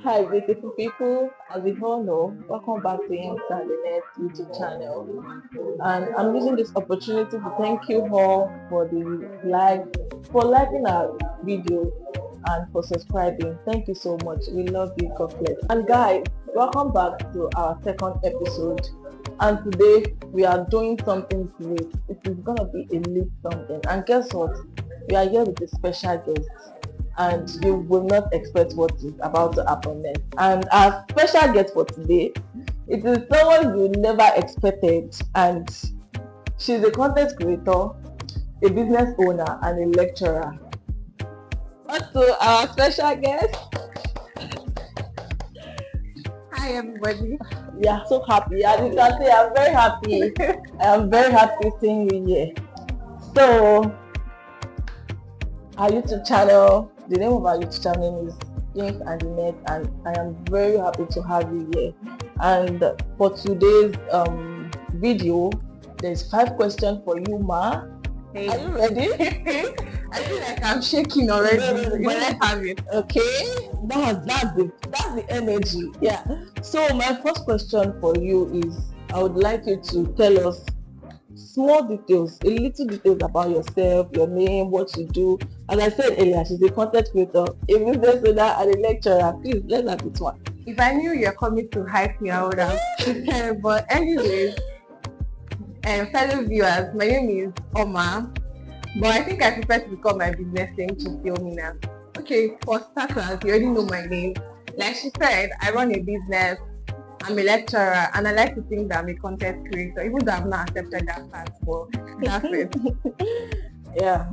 Hi, beautiful people. As you all know, welcome back to Yinka and The Nerd YouTube channel. And I'm using this opportunity to thank you all for for liking our video and for subscribing. Thank you so much. We love you. God bless. And guys, welcome back to our second episode. And today we are doing something great. It is gonna be a lit something. And guess what? We are here with a special guest, and you will not expect what is about to happen next. And our special guest for today, it is someone you never expected, and she's a content creator, a business owner, and a lecturer. Also, our special guest. Hi everybody. We are so happy, and you can say I'm very happy. I am very happy seeing you here. So, our YouTube channel, the name of our YouTube channel is Yinka and The Nerd, and I am very happy to have you here. And for today's video, there's 5 questions for you, Ma. Hey. Are you ready? I feel like I'm shaking already. But let's have it. Okay, that's the energy. Yeah. So my first question for you is, I would like you to tell us small details, a little details about yourself, your name, what you do. As I said earlier, she's a content creator, a business owner, and a lecturer. Please, let's have it one. If I knew you're coming to hype me, I would have prepared. But anyways, fellow viewers, my name is Oma. But I think I prefer to call my business name Chifiomina. Okay, for starters, you already know my name. Like she said, I run a business. I'm a lecturer, and I like to think that I'm a content creator, even though I've not accepted that part, but that's it. Yeah,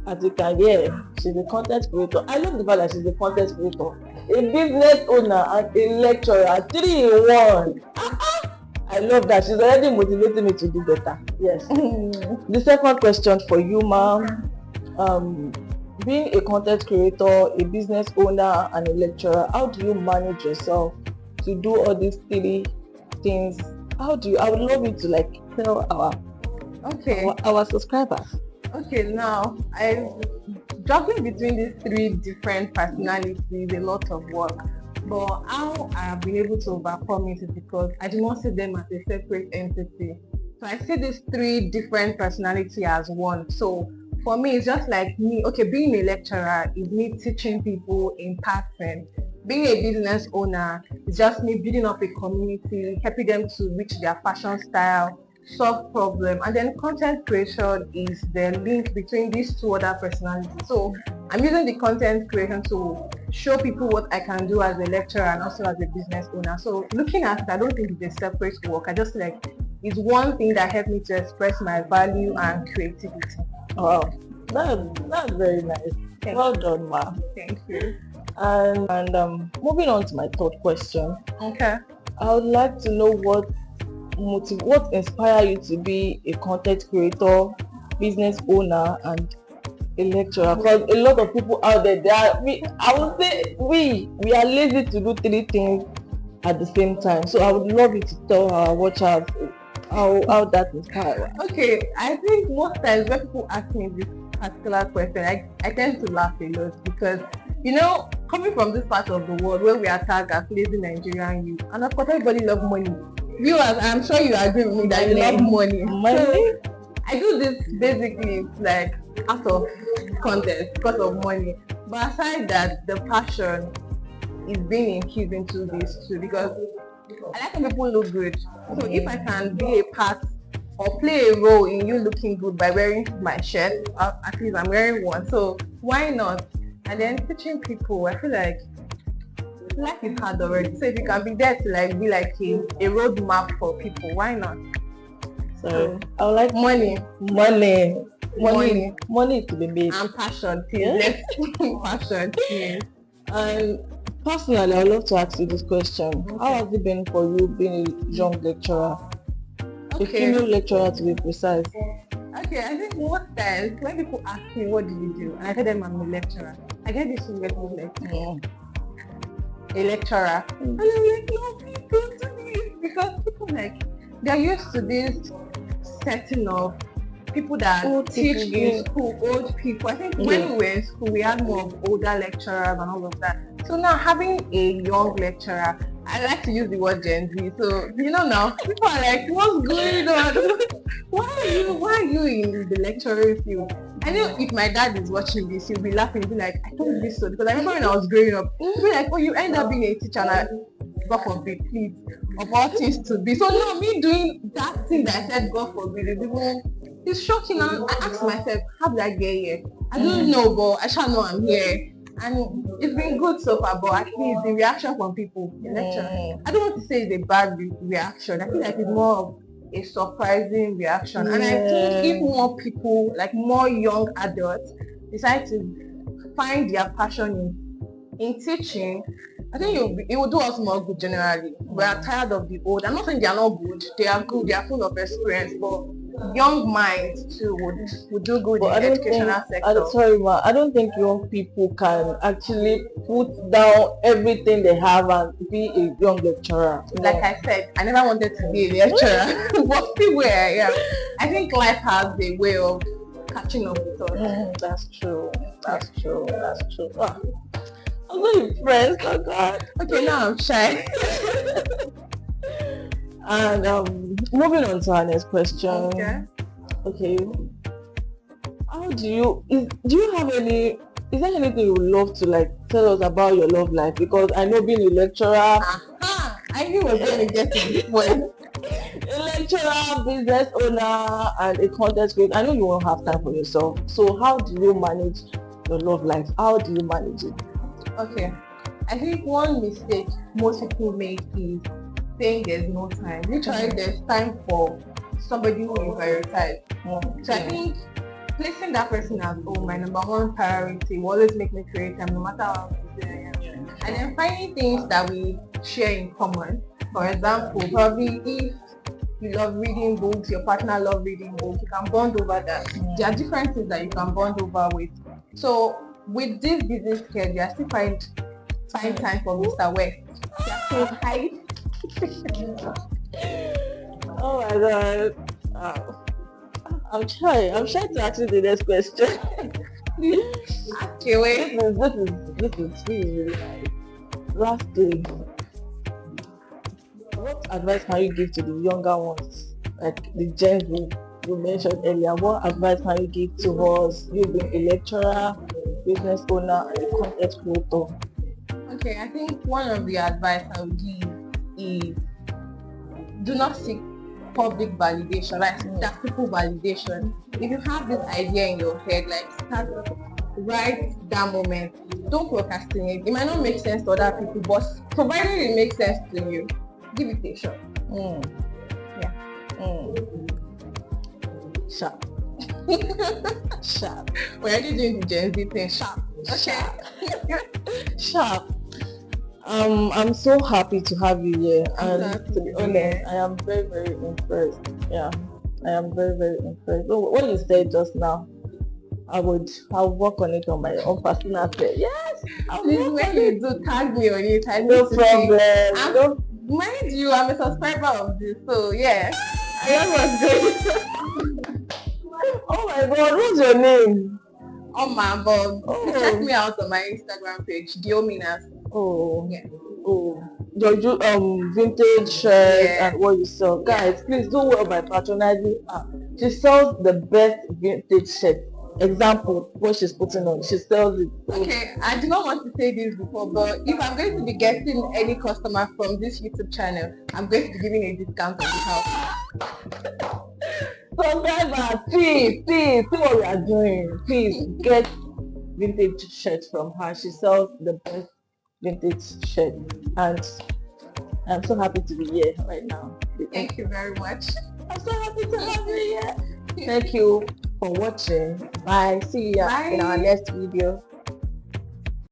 as you can hear, she's a content creator. I love the fact that she's a content creator, a business owner, and a lecturer, 3 in 1. I love that. She's already motivating me to do better. Yes. The second question for you, ma'am. Being a content creator, a business owner, and a lecturer, how do you manage yourself to do all these 3 things? I would love you to tell our subscribers. Okay, now juggling between these 3 different personalities is a lot of work. But how I have been able to overcome it is because I do not see them as a separate entity. So I see these 3 different personalities as one. So for me, it's just like me. Okay, being a lecturer is me teaching people in person. Being a business owner is just me building up a community, helping them to reach their fashion style, solve problem. And then content creation is the link between these 2 other personalities. So I'm using the content creation to show people what I can do as a lecturer and also as a business owner. So looking at it, I don't think it's a separate work. I just it's one thing that helped me to express my value and creativity. Wow, that's very nice. Well done, ma. Thank you. And moving on to my 3rd question. Okay. I would like to know what inspired you to be a content creator, business owner, and a lecturer? Because a lot of people out there, I would say we are lazy to do 3 things at the same time. So I would love you to tell our watchers how that inspired. Okay, I think most times when people ask me this particular question, I tend to laugh a lot because, coming from this part of the world where we are tagged as lazy Nigerian youth, and of course everybody loves money. Viewers, I'm sure you agree with me that you love money. So I do this basically out of content because of money. But aside that, the passion is being infused into this too, because I like when people look good. So if I can be a part or play a role in you looking good by wearing my shirt, at least I'm wearing one. So why not? And then teaching people, I feel like life is hard already. So if you can be there to be like a roadmap for people, why not? So I would like money to be made. And passion, please. Yes. Passion, please. And personally, I would love to ask you this question. Okay. How has it been for you being a young lecturer? Okay. A female lecturer to be precise. Okay, I think most times when people ask me what do you do, and I tell them I'm a lecturer, I get this regret of a lecturer. And I'm like, no, please don't do this, because people they're used to this setting of people that teach in school, old people. I think when we were in school, we had more of older lecturers and all of that. So now having a young lecturer, I like to use the word Gen Z. So now people are like, what's going on? why are you in the lecturing field? I know if my dad is watching this, he'll be laughing, he'll be like, I told you this so, because I remember when I was growing up, he'll be like, oh, you end up being a teacher, and God forbid, please, of all things to be. So now me doing that thing that I said God forbid is even, it's shocking. And I ask myself, how did I get here? I don't know, but I shall know I'm here. And it's been good so far, but at least the reaction from people, the lecture, I don't want to say it's a bad reaction. I feel like it's more of a surprising reaction. And I think if more people, like more young adults, decide to find their passion in teaching, I think it will do us more good generally. We are tired of the old. I'm not saying they are not good. They are good. They are full of experience, but young minds too would do good in the educational sector. Sorry, ma. I don't think young people can actually put down everything they have and be a young lecturer. Like I said, I never wanted to be a lecturer, but see where I am. I think life has a way of catching up with us. That's true. That's true. That's true. I'm so impressed. Oh God. Okay, now I'm shy. And moving on to our next question. Okay. How do you have any? Is there anything you would love to like tell us about your love life? Because I know being a lecturer. I knew we were going to get to this point. A lecturer, business owner, and a content creator. I know you won't have time for yourself. So how do you manage your love life? How do you manage it? Okay. I think one mistake most people make is saying there's no time. Literally, there's time for somebody who you prioritize. So I think placing that person as my number one priority will always make me create time no matter how busy I am. And then finding things that we share in common. For example, probably if you love reading books, your partner loves reading books, you can bond over that. There are different things that you can bond over with. So with this busy schedule, I still find time for Mr. West. Hi. Oh my God. I'm trying to ask you the next question. Okay, wait. This is really nice. Lastly, what advice can you give to the younger ones, like the Gen Z you mentioned earlier? What advice can you give to us, you being a lecturer, business owner, and a content creator? Okay, I think one of the advice I would give is do not seek public validation, like that people validation. If you have this idea in your head, like start right that moment. Don't procrastinate. It might not make sense to other people, but provided it makes sense to you, give it a shot. Sharp. Sharp. We're already doing the Gen Z thing. Sharp. Okay. Sharp. I'm so happy to have you here, and to be honest, I am very, very impressed. Yeah, I am very, very impressed. What you said just now, I'll work on it on my own personal side. Yes, please, when you do, tag me on it. No problem. Mind you, I'm a subscriber of this, so yeah. I was good. Oh my God, what's your name? Oh my God. Check me out on my Instagram page, Diominas. Yeah. Your vintage shirt and what you sell. Guys, please do well by patronizing her. She sells the best vintage shirt. Example, what she's putting on. She sells it. Okay, I do not want to say this before, but if I'm going to be getting any customer from this YouTube channel, I'm going to be giving a discount on the house. Subscriber, please, see what we are doing. Please get vintage shirts from her. She sells the best vintage shirt, and I'm so happy to be here right now. Thank you very much. I'm so happy to have you here. Thank you for watching. Bye. See you in our next video.